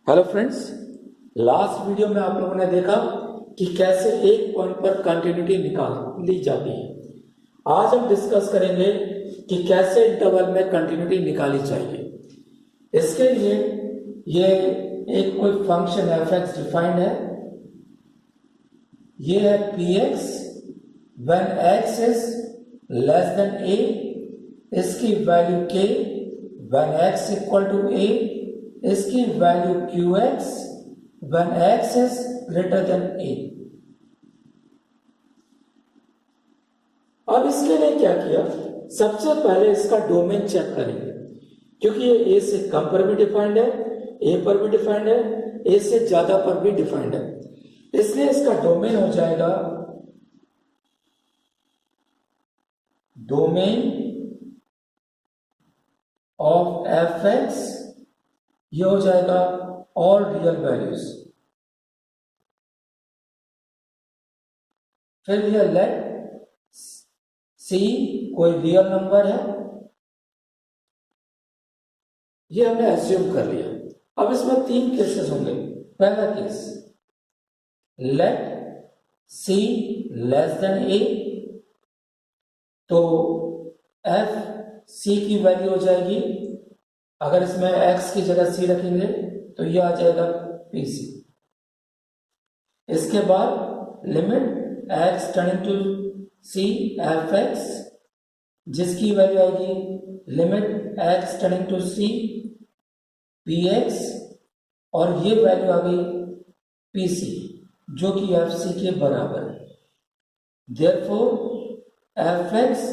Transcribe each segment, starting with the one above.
Hello friends, last video में आप लोगों ने देखा कि कैसे एक पॉइंट पर कंटिन्यूटी निकाल ली जाती है। आज हम डिस्कस करेंगे कि कैसे इंटरवल में कंटिन्यूटी निकाली चाहिए। इसके लिए ये एक कोई फंक्शन एफ एक्स डिफाइंड है। ये है P X when X is less than A, इसकी वैल्यू के when X equal to A, इसकी value Q X when X is greater than A. अब इसके लिए क्या किया, सबसे पहले इसका डोमेन चेक करेंगे, क्योंकि ये ए से कम पर भी डिफाइंड है, ए पर भी डिफाइंड है, ए से ज्यादा पर भी डिफाइंड है। इसलिए इसका डोमेन हो जाएगा डोमेन ऑफ एफ एक्स, ये हो जाएगा ऑल रियल वैल्यूज। फिर यह लेट सी कोई रियल नंबर है, ये हमने एज्यूम कर लिया। अब इसमें तीन केसेस होंगे। पहला case, let C less than A, तो एफ सी की वैल्यू हो जाएगी, अगर इसमें एक्स की जगह सी रखेंगे तो ये आ जाएगा पी सी। इसके बाद limit x turning to c f x, जिसकी वैल्यू आएगी limit x turning to c p x, और ये वैल्यू आ गई पी सी, जो कि एफ सी के बराबर है। Therefore F x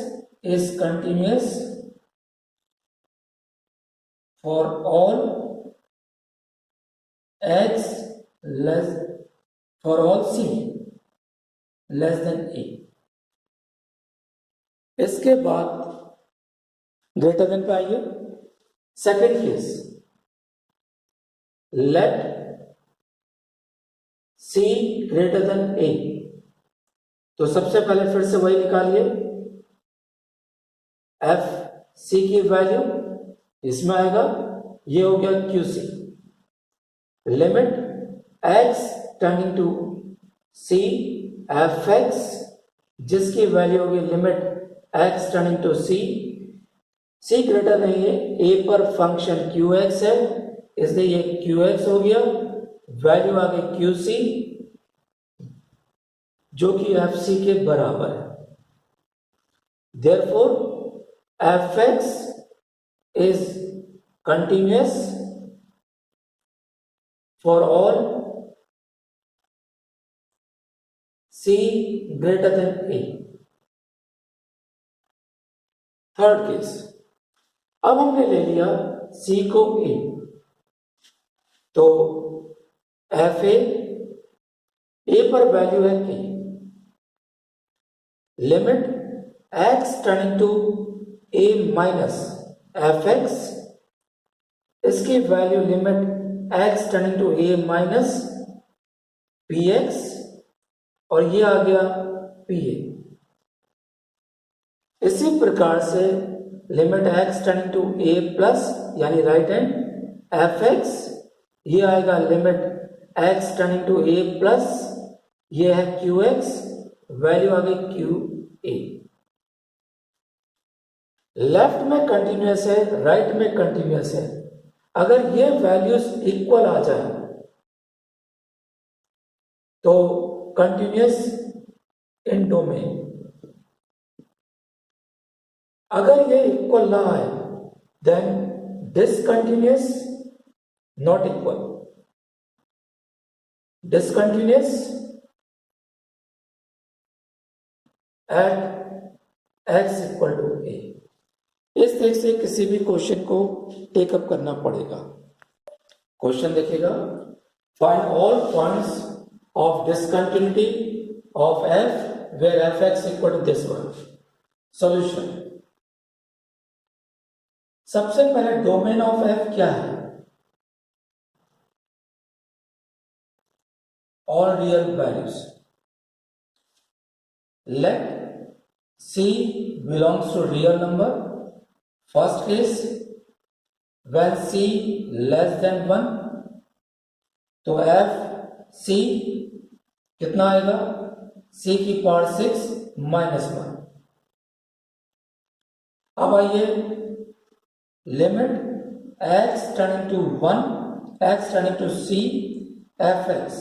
is continuous for all X less for all C less than A. इसके बाद ग्रेटर देन पे आइए। Second case, let C greater than A, तो सबसे पहले फिर से वही निकालिए, एफ सी की वैल्यू इसमें आएगा, ये हो गया q c. Limit x turning to c f x, जिसकी वैल्यू होगी limit x turning to c, c greater नहीं है, ए पर फंक्शन क्यू एक्स है, इसलिए ये क्यू एक्स हो गया, वैल्यू आ गई क्यू सी, जो कि एफ सी के बराबर है। Therefore F x is continuous for all C greater than A. Third case, अब हमने ले लिया सी को ए, तो एफ ए पर वैल्यू है के, limit x turning to A minus F X, इसकी value limit x turning to A minus P x, और ये आ गया पी ए। इसी प्रकार से limit x turning to A plus यानी राइट हैंड एफ एक्स, ये आएगा limit x turning to A plus, ये है क्यू एक्स, वैल्यू आ गई क्यू ए। लेफ्ट में कंटिन्यूअस है, राइट में कंटिन्यूअस है। अगर ये वैल्यूज इक्वल आ जाए तो कंटिन्यूअस इन डोमेन, अगर ये इक्वल ना आए then discontinuous not equal, discontinuous at X equal to A. इस तरह से किसी भी क्वेश्चन को टेकअप करना पड़ेगा। क्वेश्चन देखिएगा, find all points of discontinuity of f where f x equal to this one. Solution, सबसे पहले डोमेन ऑफ एफ क्या है, all real values. Let C belongs to real number. First case, when c less than 1, तो F c कितना आएगा, सी की power 6 -1। अब आइए limit x turning to 1, x turning to c F x.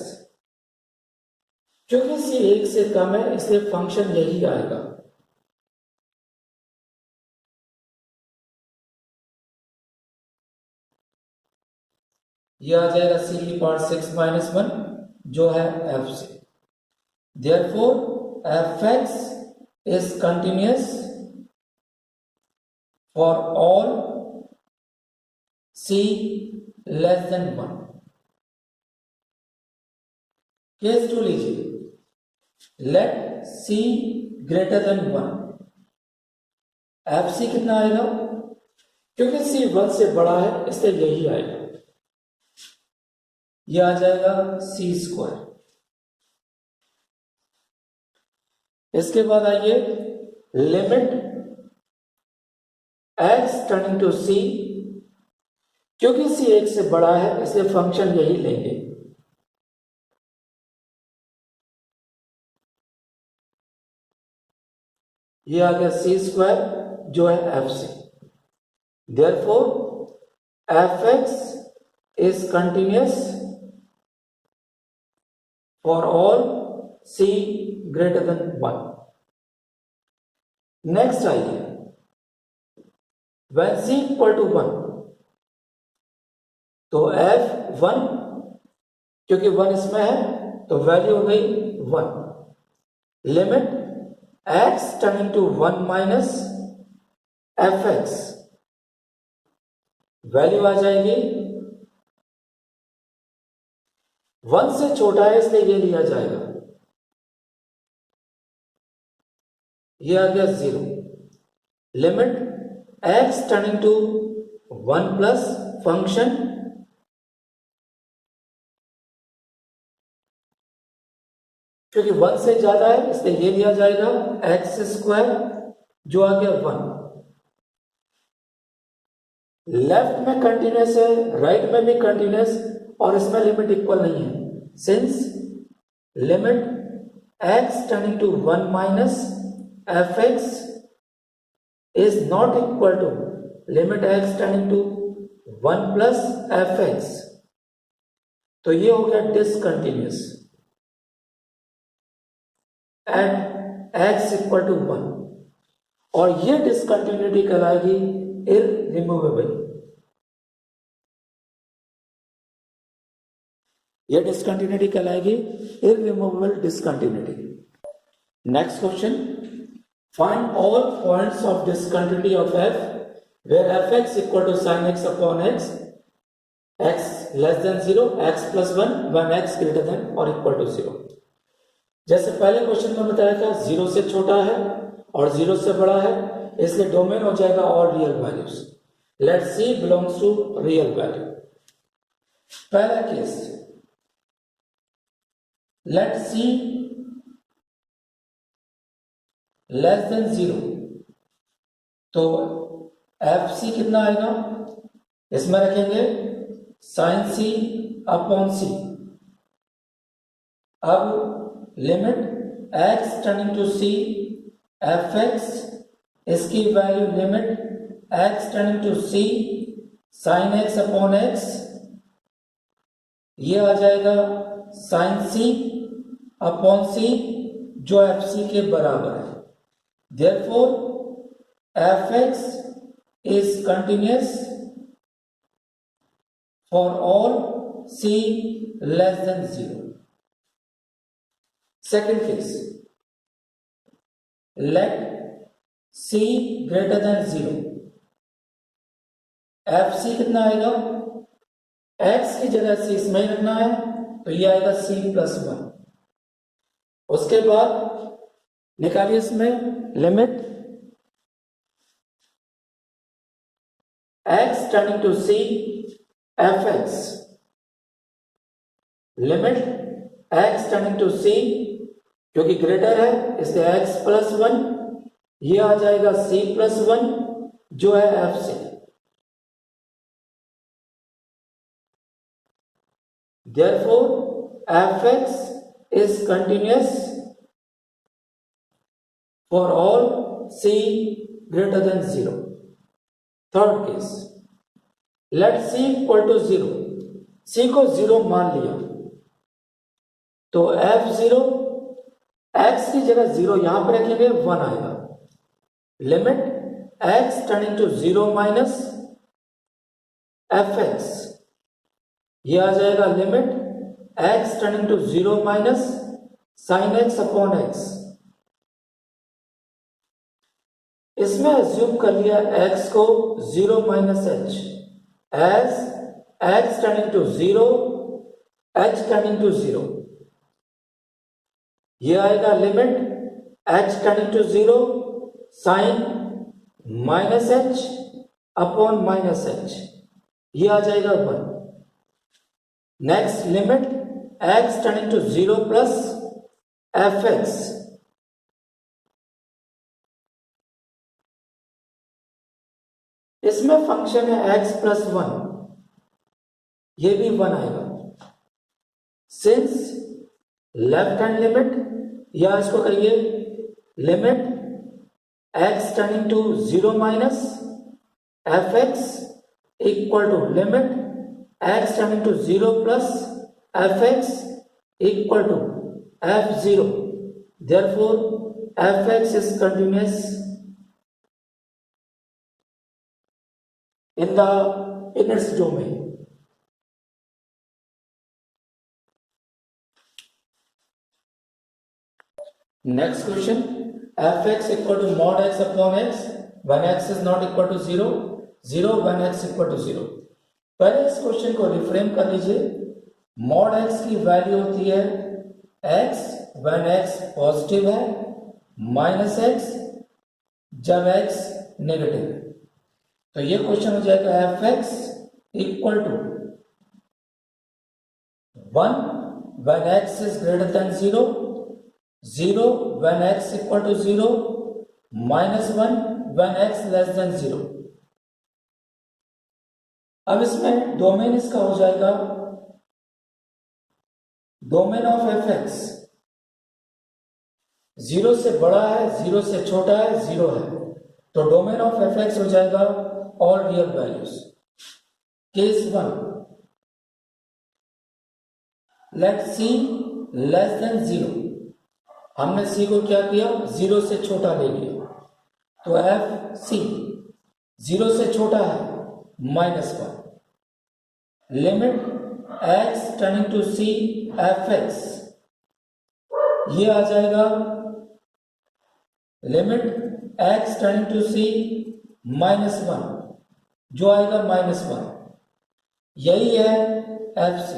क्योंकि c 1 से कम है इसलिए फंक्शन यही आएगा। यह आ जाएगा c की पावर 6 -1 जो है f से। Therefore F x is continuous for all c less than 1। Case 2 लीजिए, let c greater than 1। F c कितना आएगा, क्योंकि c 1 से बड़ा है इसलिए यही आएगा, यह आ जाएगा c²। इसके बाद आइए limit x turning to c, क्योंकि c 1 से बड़ा है इसलिए फंक्शन यही लेंगे। यह आ गया c² जो है f से। Therefore F x is continuous for all c greater than 1। Next आइए, when c equal to 1 तो f1, क्योंकि 1 इसमें है तो वैल्यू हो गई 1। Limit x turning to 1 minus F X, value आ जाएगी 1 से छोटा है इसलिए ये लिया जाएगा, ये आ गया 0। Limit x turning to 1 plus function, क्योंकि 1 से ज्यादा है इसलिए ये लिया जाएगा x² जो आ गया 1। लेफ्ट में कंटिन्यूअस है, राइट में भी कंटिन्यूअस, और इसमें लिमिट इक्वल नहीं है। Since limit x turning to 1 minus F x is not equal to limit x turning to 1 plus F x, तो ये हो गया discontinuous at x equal to 1, और ये डिसकंटिन्यूटी कहलाएगी इररिमूवेबल। यह डिसकंटिन्यूटी कहलाएगी irremovable discontinuity. Next question, find all points of discontinuity of f where fx equal to sin x upon x, x less than 0, x plus 1 when x greater than or equal to 0। जैसे पहले question में बताया था 0 से छोटा है और 0 से बड़ा है, इसलिए डोमेन हो जाएगा all real values. Let C belongs to real value. पहला case, let C less than 0, तो एफ सी कितना आएगा, इसमें रखेंगे साइन सी अपॉन सी। अब limit x turning to c F X, इसकी value limit x turning to c sine x upon x, ये आ जाएगा साइन c अपॉन c जो एफ सी के बराबर है। Therefore F X is continuous for all c less than 0। Second case, let c greater than 0। F c कितना आएगा, x की जगह c इसमें ही रखना है तो ये आएगा c प्लस 1। उसके बाद निकालिए इसमें limit x turning to c F x, limit x turning to c, क्योंकि ग्रेटर है इसलिए x प्लस 1, ये आ जाएगा c प्लस 1 जो है f से। Therefore, fx is continuous for all c greater than 0. Third case, let c equal to 0. c को 0 मान लिया तो f0 x की जगह 0 यहां पर रखेंगे 1 आएगा. Limit x turning to 0 minus fx, ये आ जाएगा limit x turning to 0 minus sine x upon x. इसमें अज्यूम कर लिया x को 0 माइनस h as x turning to 0 h turning to 0. ये आएगा limit h turning to 0 sine minus h upon minus h, ये आ जाएगा 1. Next limit x turning to 0 plus fx, इसमें फंक्शन है x प्लस 1, ये भी 1 आएगा. सिंस लेफ्ट हैंड लिमिट, या इसको करिए limit x turning to 0 minus fx equal to limit x turning to 0 plus fx equal to f0. Therefore, fx is continuous in its domain. Next question, fx equal to mod x upon x when x is not equal to 0, 0 when x equal to 0. पहले इस question को reframe कर लीजिए. mod x की value होती है x when x positive है minus x जब x नेगेटिव है. तो ये क्वेश्चन हो जाएगा fx equal to 1 when x is greater than 0, 0 when x equal to 0, minus 1 when x less than 0. अब इसमें डोमेन इसका हो जाएगा डोमेन ऑफ fx 0 से बड़ा है, 0 से छोटा है, 0 है. तो डोमेन ऑफ fx हो जाएगा all real values. Case 1, let c less than 0. हमने c को क्या किया, 0 से छोटा ले लिया. तो f c 0 से छोटा है minus 1. Limit x turning to c fx, ये आ जाएगा limit x turning to c minus 1, जो आएगा माइनस 1. यही है fc.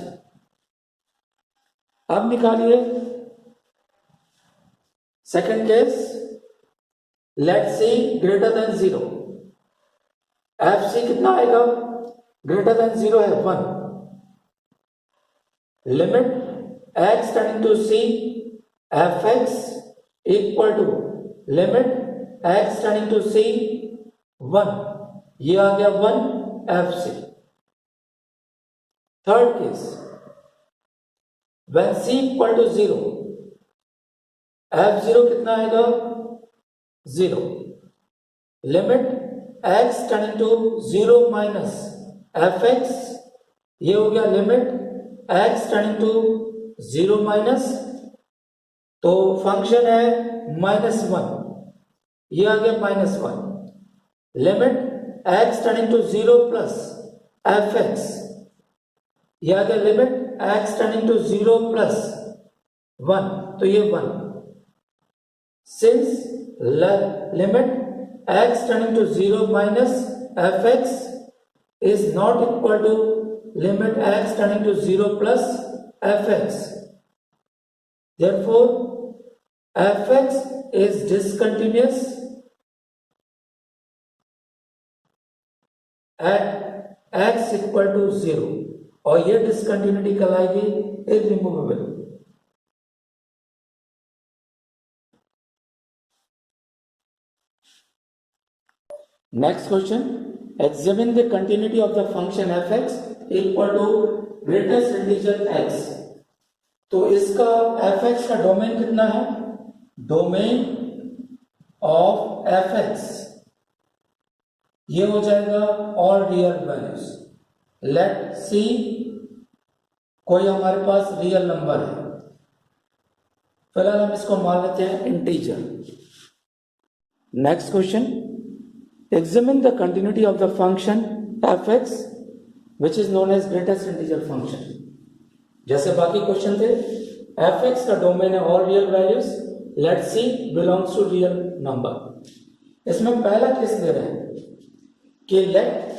अब निकालिए सेकेंड केस, लेट सी ग्रेटर देन 0. fc कितना आएगा, ग्रेटर देन 0 है 1. Limit x turning to c fx equal to limit x turning to c 1, ये आ गया 1 fc. Third case, when c equal to 0, f0 कितना आएगा 0. Limit x turning to 0 minus fx, ये हो गया limit x turning to 0 minus, तो function है माइनस 1, ये आ गया minus 1. Limit x turning to 0 plus fx, ये आ गया limit x turning to 0 plus 1, तो ये 1. Since limit x turning to 0 minus fx is not equal to limit x turning to 0 plus fx, therefore fx is discontinuous at x equal to 0, और ये discontinuity कहलाएगी irremovable. Next question, examine the continuity of the function fx equal to greatest integer x, तो इसका fx का domain कितना है? Domain of fx ये हो जाएगा ऑल रियल वैल्यूज। लेट सी कोई हमारे पास रियल नंबर है, फिलहाल हम इसको मान लेते हैं integer. Next question, examine the continuity of the function fx which is known as greatest integer function. जैसे बाकी क्वेश्चन थे, fx का डोमेन है all real values, let C belongs to real number. इसमें पहला केस दे रहे हैं कि let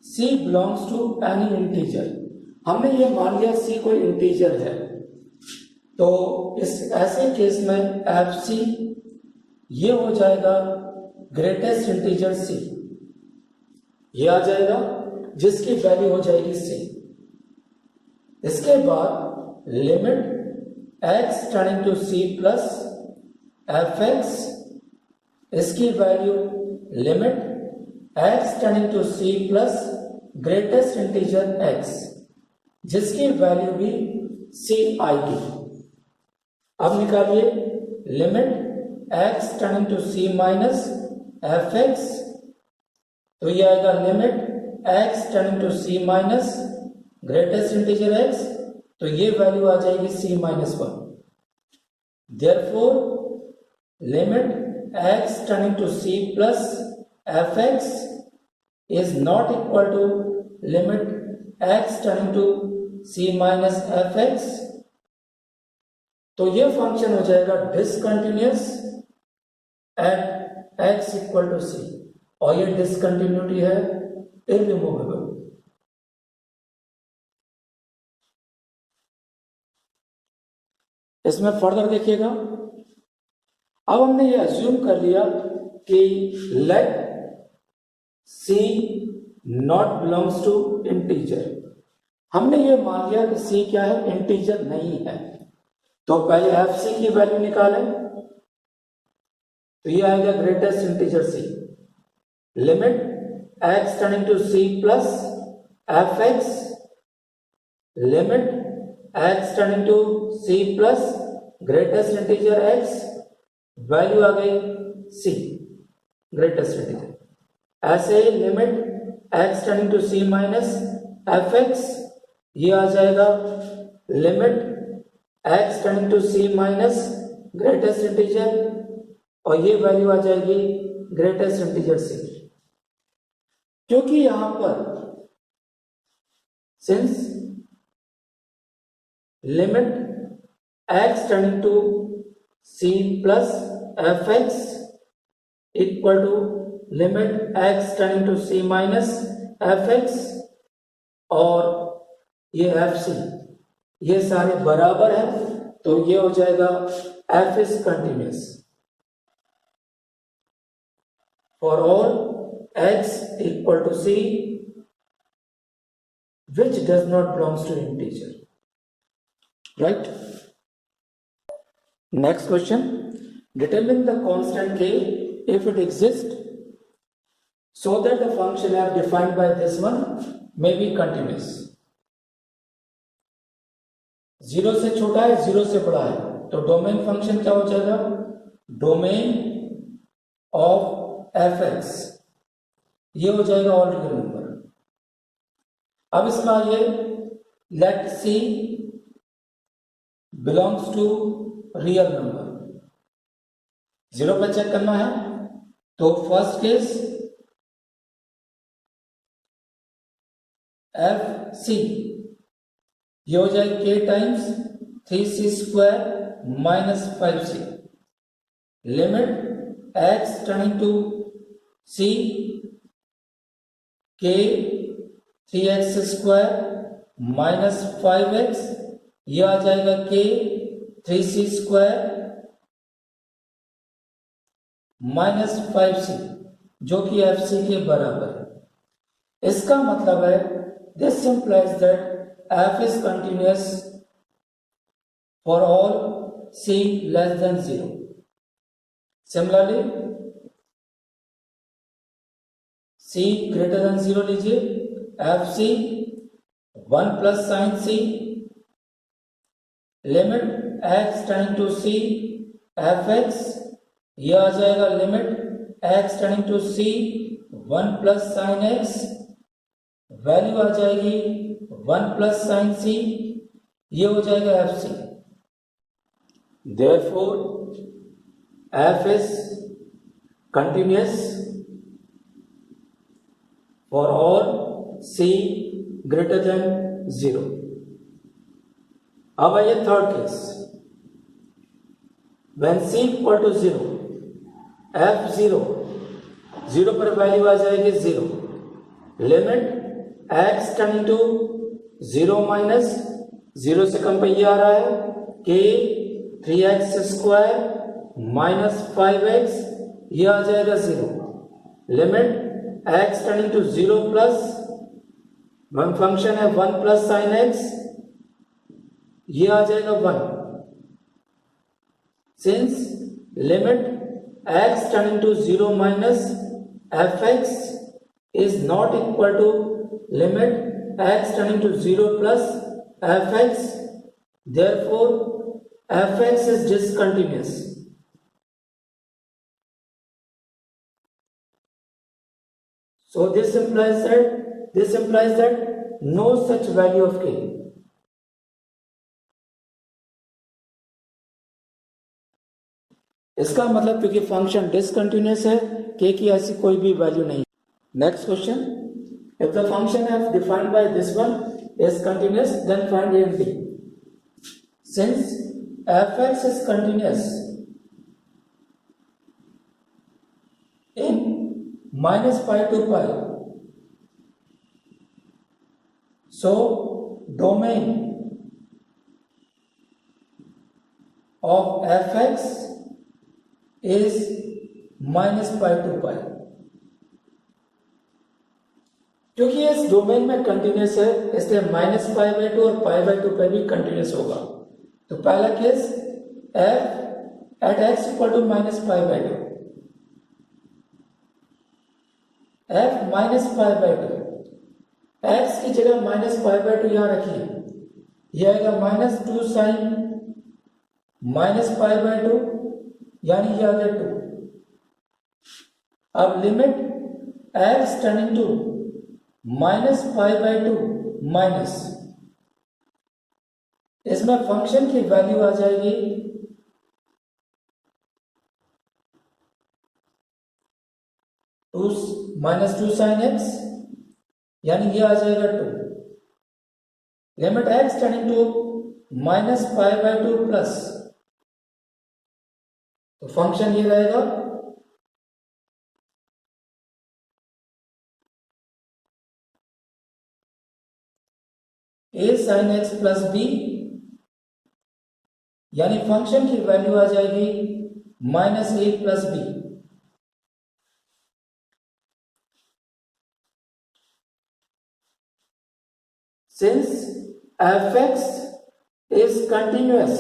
C belongs to any integer. हमने ये मान लिया सी कोई इंटीजर है, तो इस ऐसे केस में एफ सी ये हो जाएगा ग्रेटेस्ट इंटीजर सी, ये आ जाएगा जिसकी वैल्यू हो जाएगी सी। इसके बाद limit x turning to C plus F X, इसकी value limit x turning to C plus greatest integer x, जिसकी वैल्यू भी c आएगी। अब निकालिए limit x turning to c minus F x, तो ये आएगा limit x turning to c minus greatest integer x, तो ये वैल्यू आ जाएगी c minus one. Therefore limit x turning to c plus F x is not equal to limit x turning to c minus F x, तो ये function हो जाएगा discontinuous at x equal to c, और ये discontinuity है इररिमूवेबल। इसमें further देखिएगा, अब हमने ये अज्यूम कर लिया कि let c not belongs to integer. हमने ये मान लिया कि c क्या है? इंटीजर नहीं है। तो पहले एफ सी की वैल्यू निकालें, तो ये आएगा greatest integer c, limit x turning to c plus F x, limit x turning to c plus greatest integer x, value आ गई c ग्रेटेस्ट इंटीजर। ऐसे ही limit x turning to c minus F X, ये आ जाएगा limit x turning to c minus greatest integer, और ये value आ जाएगी ग्रेटेस्ट इंटीजर c। क्योंकि यहां पर since limit x turning to c plus F x equal to limit x turning to c minus F x और ये F C, ये सारे बराबर है, तो ये हो जाएगा f is continuous for all x equal to c which does not belongs to integer, right? Next question, determine the constant k if it exists so that the function f defined by this one may be continuous। 0 से छोटा है, 0 से बड़ा है, तो domain function क्या हो जाएगा? डोमेन ऑफ एफ एक्स, ये हो जाएगा ऑल रियल नंबर। अब इसमें आइए, let C belongs to real number. 0 पे चेक करना है, तो फर्स्ट केस एफ सी, ये हो जाएगा k times 3c square minus 5c, limit x turning to c k 3x square minus 5x, ये आ जाएगा k 3c square minus 5c, जो कि fc के बराबर है। इसका मतलब है this implies that f is continuous for all c less than 0। Similarly, c greater than 0 लीजिए, f c 1 plus sin c, limit x tending to c fx, ये आ जाएगा limit x tending to c 1 plus sin x, value आ जाएगी 1 plus sin c, ये हो जाएगा fc. Therefore f is continuous for all c greater than 0. अब आइए third case. When c equal to 0, f0, 0 पर वैल्यू आ जाएगी 0. Limit x tending to 0 minus 0 से कम पे ये आ रहा है कि 3x स्क्वायर माइनस 5x, ये आ जाएगा 0. Limit x tending to 0 plus function है 1 प्लस साइन x, ये आ जाएगा 1. Since limit x tending to 0 minus fx is not equal to limit x tending to 0 plus fx, therefore fx is discontinuous. So this implies that no such value of k. इसका मतलब क्योंकि function discontinuous है, k की ऐसी कोई भी value नहीं. Next question, if the function f defined by this one is continuous then find a and b. सिंस fx is continuous in minus pi to pi, so domain of fx is minus pi to pi. क्योंकि इस domain में continuous है इसलिए minus pi by to और पाई by to पे भी continuous होगा. तो पहला case f at x equal to minus pi by two, f minus pi by two, x की जगह माइनस पाई बाई टू यहां रखिए, यह आएगा minus 2 sine minus pi by two, यानी ये आ गया 2. अब limit x tending to minus pi by two minus, इसमें फंक्शन की वैल्यू आ जाएगी माइनस 2 साइन एक्स, यानी ये आ जाएगा 2. Limit x tending to minus pi by two plus, तो फंक्शन ये रहेगा a sin x plus b, यानी फंक्शन की वैल्यू आ जाएगी minus a plus b. Since fx is continuous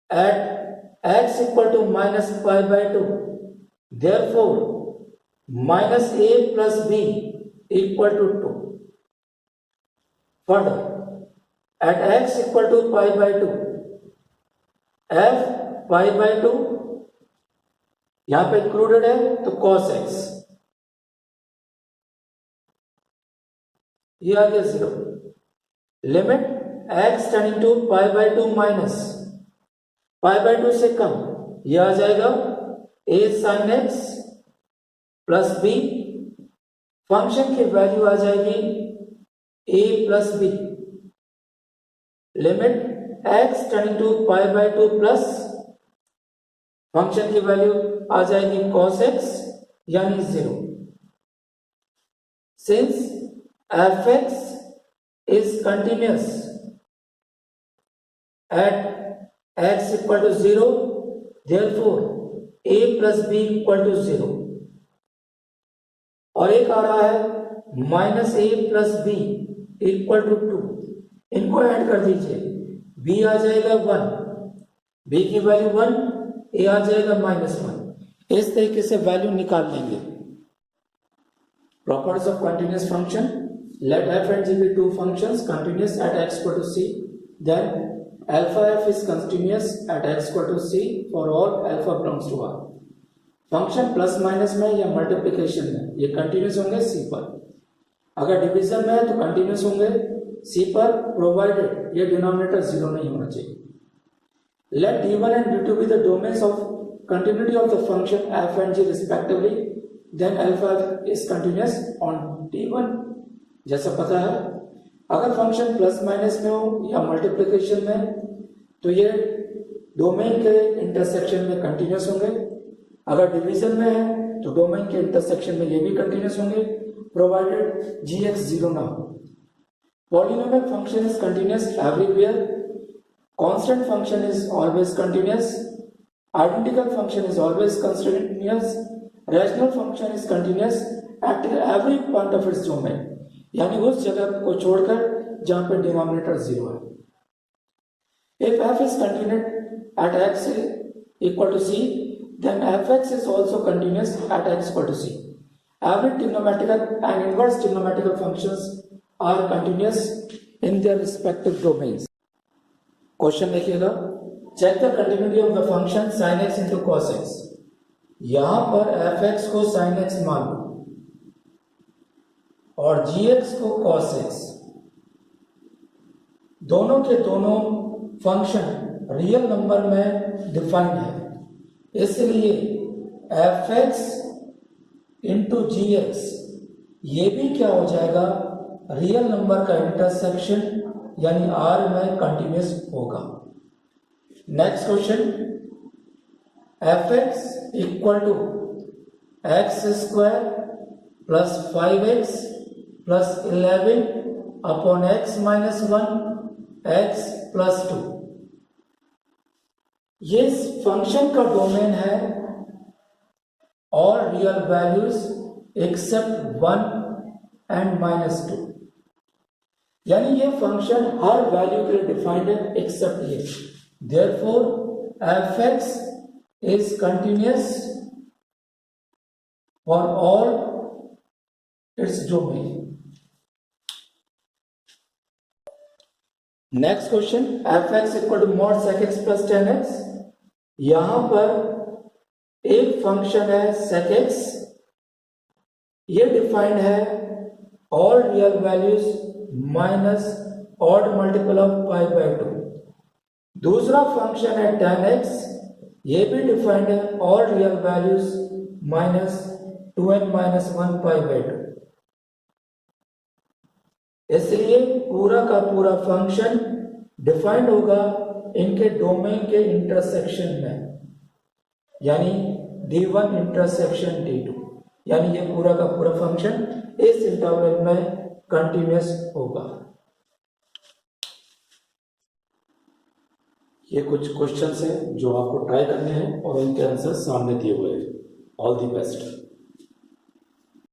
at x equal to minus pi by 2, therefore minus a plus b equal to 2. Further, at x equal to pi by 2, f pi by 2 यहां पे included है तो cos x, ये आ गया 0. Limit x tending to pi by two minus pi by two से कम, यह आ जाएगा a sin x plus b, function की वैल्यू आ जाएगी a plus b. Limit x tending to pi by two plus, function की वैल्यू आ जाएगी cos x, यानी 0. सिंस fx is continuous at x equal to 0, therefore a plus b equal to 0. और एक आ रहा है minus a plus b equal to 2, इनको ऐड कर दीजिए, b आ जाएगा 1, b की वैल्यू 1, a आ जाएगा माइनस 1. इस तरीके से वैल्यू निकाल लेंगे. Properties of continuous function. let f and g be two functions continuous at x equal to c, then alpha f is continuous at x equal to c for all alpha belongs to r. Function plus minus में या multiplication में ये continuous होंगे c पर, अगर division में है तो कंटिन्यूस होंगे c पर, प्रोवाइडेड ये डिनोमिनेटर जीरो नहीं होना चाहिए. Let d1 and d2 be the domains of continuity of the function f and g respectively, then alpha is continuous on d1. जैसा पता है अगर फंक्शन प्लस माइनस में हो या मल्टीप्लिकेशन में तो ये डोमेन के इंटरसेक्शन में कंटिन्यूस होंगे, अगर डिवीजन में है तो डोमेन के इंटरसेक्शन में ये भी कंटिन्यूस होंगे प्रोवाइडेड gx जीरो ना हो. Polynomial function is continuous everywhere, constant function is always continuous, identical function is always continuous, rational function is continuous at every point of its domain, यानी उस जगह को छोड़कर जहां पे डिनोमिनेटर जीरो है. If f is continuous at x equal to c, then fx is also continuous at x equal to c. Every trigonometrical and inverse trigonometrical functions are continuous in their respective domains. Question देखिएगा, check the continuity of the function sin x into cos x. यहां पर fx को sin x मान लो और gx को cos x, दोनों के दोनों फंक्शन रियल नंबर में डिफाइंड है, इसलिए fx into gx ये भी क्या हो जाएगा, रियल नंबर का इंटरसेक्शन यानी r में कंटिन्यूस होगा. Next question, fx equal to x square plus 5x plus 11 upon x minus 1 x plus 2. ये फंक्शन का डोमेन है all real values except 1 and minus 2, यानी ये फंक्शन हर वैल्यू के लिए डिफाइंड है एक्सेप्ट ये. Therefore fx is continuous for all its domain. Next question, fx equal to mod sec x plus 10x. यहां पर एक फंक्शन है sec x, ये डिफाइंड है all real values minus odd multiple of pi by 2. दूसरा function है tan x, ये भी डिफाइंड है all real values minus 2n minus 1 pi by 2. इसलिए पूरा का पूरा फंक्शन डिफाइंड होगा इनके डोमेन के इंटरसेक्शन में, यानी d1 इंटरसेक्शन d2, यानी ये पूरा का पूरा फंक्शन इस इंटरवल में कंटिन्यूअस होगा. ये कुछ क्वेश्चंस हैं जो आपको ट्राई करने हैं और उनके आंसर सामने दिए हुए हैं. All the best.